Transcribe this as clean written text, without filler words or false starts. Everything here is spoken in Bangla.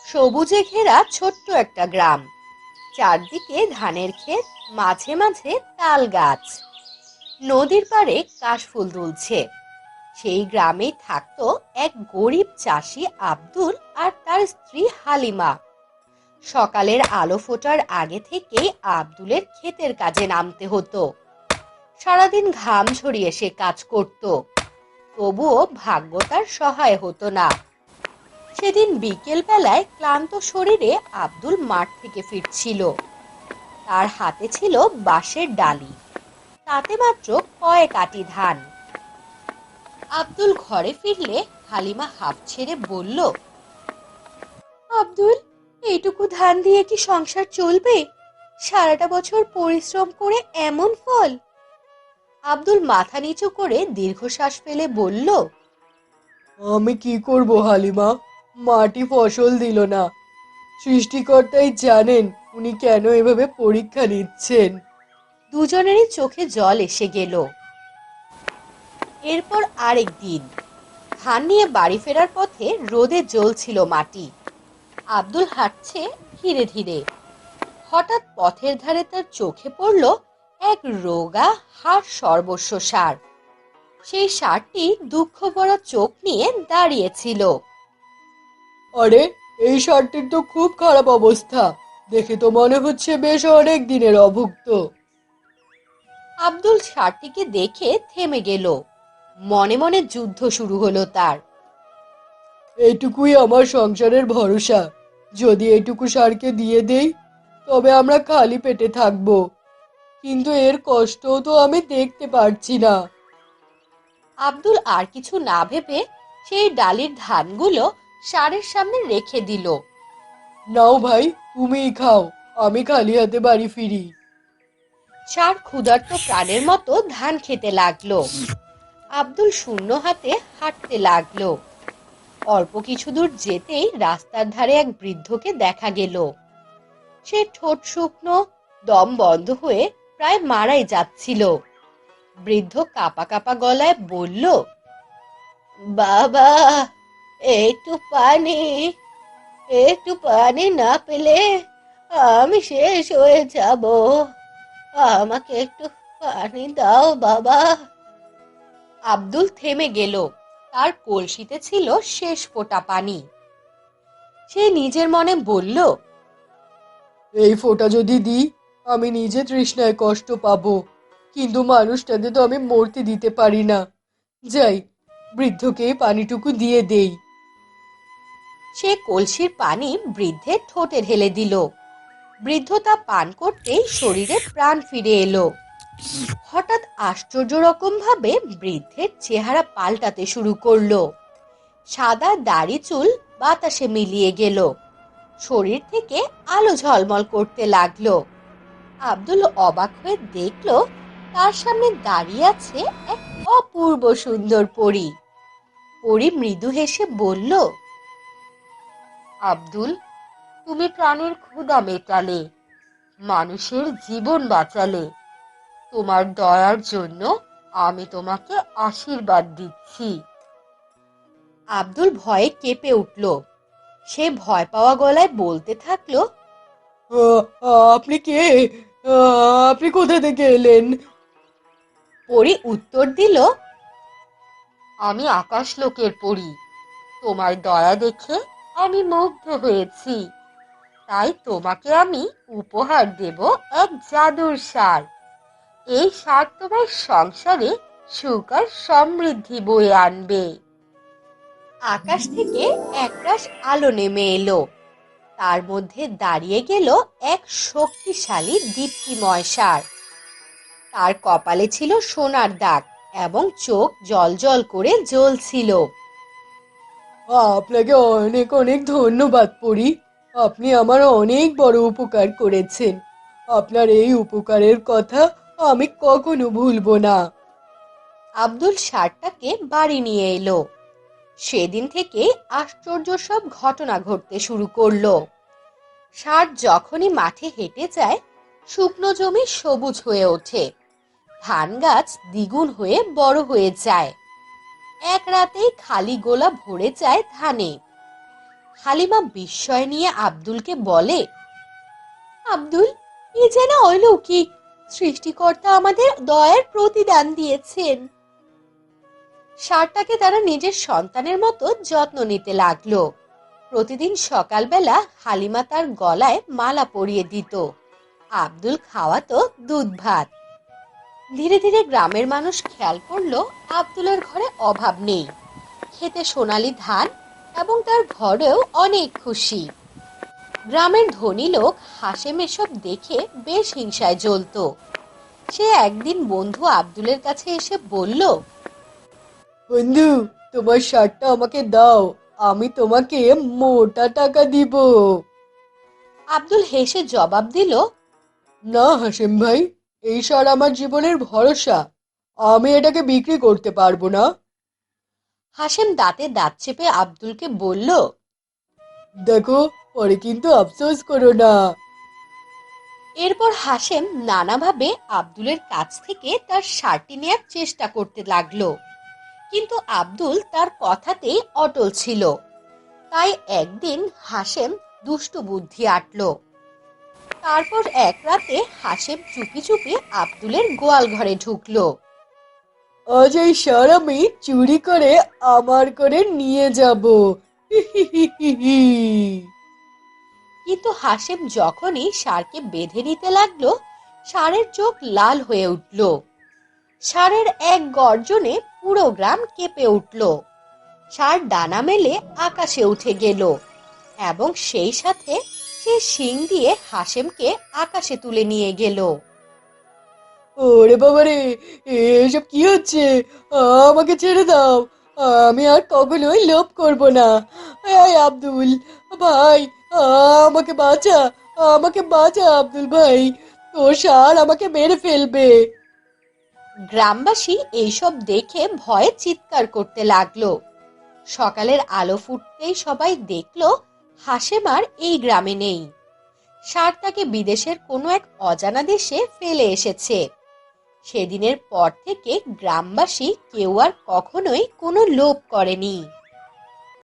সবুজে ঘেরা ছোট্ট একটা গ্রাম। চারদিকে ধানের ক্ষেত, মাঝে মাঝে তাল গাছ। নদীর পাড়ে কাশফুল দুলছে। সেই গ্রামেই থাকতো এক গরিব চাষি আব্দুল আর তার স্ত্রী হালিমা। সকালের আলো ফোটার আগে থেকেই আব্দুলের ক্ষেতের কাজে নামতে হতো। সারাদিন ঘাম ঝরিয়ে সে কাজ করত, তবুও ভাগ্য তার সহায় হতো না। সেদিন বিকেল বেলায় ক্লান্ত শরীরে আব্দুল মাঠ থেকে ফিরছিল। তার হাতে ছিল বাঁশের ডালি, তাতে মাত্র কয়েক আঁটি ধান। আব্দুল ঘরে ফিরলে হালিমা হাঁফ ছেড়ে বলল, আব্দুল, এইটুকু ধান দিয়ে কি সংসার চলবে? সারাটা বছর পরিশ্রম করে এমন ফল? আব্দুল মাথা নিচু করে দীর্ঘশ্বাস ফেলে বলল, আমি কি করব হালিমা, মাটি ফসল দিল না। সৃষ্টিকর্তাই জানেন উনি কেন এভাবে পরীক্ষা নিচ্ছেন। দুজনেরই চোখে জল এসে গেল। এরপর আরেক দিন ধান নিয়ে বাড়ি ফেরার পথে রোদে জ্বলছিল মাটি। আব্দুল হাঁটছে ধীরে ধীরে। হঠাৎ পথের ধারে তার চোখে পড়ল এক রোগা হাড় সর্বস্ব ষাঁড়। সেই ষাঁড়টি দুঃখ ভরা চোখ নিয়ে দাঁড়িয়েছিল। আরে, এই ষাঁড়টির তো খুব খারাপ অবস্থা। দেখে তো মনে হচ্ছে বেশ অনেক দিনের অভুক্ত। আব্দুল ষাঁড়টিকে দেখে থেমে গেল। মনে মনে যুদ্ধ শুরু হলো তার। এইটুকুই আমার সংসারের ভরসা। যদি এইটুকু ষাঁড়কে দিয়ে দেই তবে আমরা খালি পেটে থাকবো, কিন্তু এর কষ্টও তো আমি দেখতে পারছি না। আব্দুল আর কিছু না ভেবে সেই ডালির ধানগুলো ষাঁড়ের সামনে রেখে দিল। নাও ভাই, তুমিই খাও, আমি খালি হাতে বাড়ি ফিরি। ষাঁড় ক্ষুধার্ত প্রাণের মতো ধান খেতে লাগলো। আব্দুল শূন্য হাতে হাঁটতে লাগলো। অল্প কিছু দূর যেতেই রাস্তার ধারে এক বৃদ্ধকে দেখা গেল। সে ঠোঁট শুকনো, দম বন্ধ হয়ে প্রায় মারাই যাচ্ছিল। বৃদ্ধ কাঁপা কাঁপা গলায় বলল, বাবা, একটু পানি, একটু পানি না পেলে আমি শেষ হয়ে যাব। আমাকে একটু পানি দাও বাবা। আব্দুল থেমে গেল। তার কলসিতে ছিল শেষ ফোঁটা পানি। সে নিজের মনে বলল, এই ফোঁটা যদি দিই আমি নিজে তৃষ্ণায় কষ্ট পাবো, কিন্তু মানুষটাকে তো আমি মরতে দিতে পারি না। যাই, বৃদ্ধকে এই পানিটুকু দিয়ে দেই। সে কলসির পানি বৃদ্ধের ঠোঁটে ঢেলে দিল। বৃদ্ধ তা পান করতেই শরীরে প্রাণ ফিরে এলো। হঠাৎ আশ্চর্য রকম ভাবে বৃদ্ধের চেহারা পাল্টাতে শুরু করলো। সাদা দাড়ি চুল বাতাসে মিলিয়ে গেল। শরীর থেকে আলো ঝলমল করতে লাগলো। আব্দুল অবাক হয়ে দেখলো তার সামনে দাঁড়িয়ে আছে এক অপূর্ব সুন্দর পরী। পরী মৃদু হেসে বলল, আব্দুল, তুমি প্রাণের ক্ষুধা মেটালে, মানুষের জীবন বাঁচালে। তোমার দয়ার জন্য আমি তোমাকে আশীর্বাদ দিচ্ছি। আব্দুল ভয়ে কেঁপে উঠল। সে ভয় পাওয়া গলায় বলতে থাকলো, আপনি কে? আপনি কোথা থেকে এলেন? পরী উত্তর দিল, আমি আকাশলোকের পরী। তোমার দয়া দেখে আমি মুগ্ধ হয়েছি, তাই তোমাকে আমি উপহার দেব এক জাদুর ষাঁড়। এই ষাঁড় তোমার সংসারে সুখ আর সমৃদ্ধি বয়ে আনবে। আকাশ থেকে একরাশ আলো নেমে এলো। তার মধ্যে দাঁড়িয়ে গেল এক শক্তিশালী দীপ্তিময় ষাঁড়। তার কপালে ছিল সোনার দাগ এবং চোখ জলজল করে জ্বলছিল। আপনাকে অনেক অনেক ধন্যবাদ পরি। আপনি আমার অনেক বড় উপকার করেছেন। আপনার এই উপকারের কথা আমি কখনো ভুলবো না। আব্দুল ষাঁড়টাকে বাড়ি নিয়ে এলো। সেদিন থেকে আশ্চর্য সব ঘটনা ঘটতে শুরু করলো। ষাঁড় যখনই মাঠে হেঁটে যায়, শুকনো জমি সবুজ হয়ে ওঠে। ধান গাছ দ্বিগুণ হয়ে বড় হয়ে যায়। এক রাতেই খালি গোলা ভরে যায় ধানে। হালিমা বিস্ময় নিয়ে আব্দুলকে বলে, আব্দুল, এ যেন অলৌকিক। সৃষ্টিকর্তা আমাদের দয়ার প্রতিদান দিয়েছেন। ষাঁড়টাকে তারা নিজের সন্তানের মতো যত্ন নিতে লাগলো। প্রতিদিন সকালবেলা হালিমা তার গলায় মালা পরিয়ে দিত, আব্দুল খাওয়াতো দুধ ভাত। ধীরে ধীরে গ্রামের মানুষ খেয়াল করলো আব্দুলের ঘরে অভাব নেই, খেতে সোনালী ধান এবং তার ঘরেও অনেক খুশি। গ্রামের ধনী লোক হাসেম এসব দেখে বেশ হিংসায় জ্বলতো। সে একদিন বন্ধু আব্দুলের কাছে এসে বলল, বন্ধু, তোমার শার্টটা আমাকে দাও, আমি তোমাকে মোটা টাকা দিব। আব্দুল হেসে জবাব দিল, না হাসেম ভাই, এই সার আমার জীবনের ভরসা, আমি এটাকে বিক্রি করতে পারবো না। হাসেম দাঁতে দাঁত চেপে আব্দুলকে বলল, দেখো, পরে কিন্তু আফসোস করো না। এরপর হাসেম নানাভাবে আব্দুলের কাছ থেকে তার শার্টটি নেয়ার চেষ্টা করতে লাগলো, কিন্তু আব্দুল তার কথাতেই অটল ছিল। তাই একদিন হাসেম দুষ্টু বুদ্ধি আটলো। তারপর এক রাতে হাসেম চুপি চুপি আব্দুলের গোয়াল ঘরে ঢুকলো। আজ এই সার আমি চুরি করে আমার করে নিয়ে যাব। হি হি হি হি হি। কিন্তু হাসেম যখনই ষাঁড়কে বেঁধে নিতে লাগলো, ষাঁড়ের চোখ লাল হয়ে উঠল। ষাঁড়ের এক গর্জনে পুরো গ্রাম কেঁপে উঠল। ষাঁড় ডানা মেলে আকাশে উঠে গেল এবং সেই সাথে সে শিং দিয়ে হাসেমকে আকাশে তুলে নিয়ে গেল। ওরে বাবা রে, এসব কি হচ্ছে? আমাকে ছেড়ে দাও, আমি আর কখনোই লোভ করব না। এই আব্দুল ভাই, আমাকে বাঁচা, আমাকে বাঁচা আব্দুল ভাই, তোর ষাঁড় আমাকে মেরে ফেলবে। গ্রামবাসী এইসব দেখে ভয়ে চিৎকার করতে লাগলো। সকালের আলো ফুটতেই সবাই দেখলো হাসেম আর এই গ্রামে নেই। ষাঁড় তাকে বিদেশের কোনো এক অজানা দেশে ফেলে এসেছে। সেদিনের পর থেকে গ্রামবাসী কেউ আর কখনোই কোনো লোভ করেনি।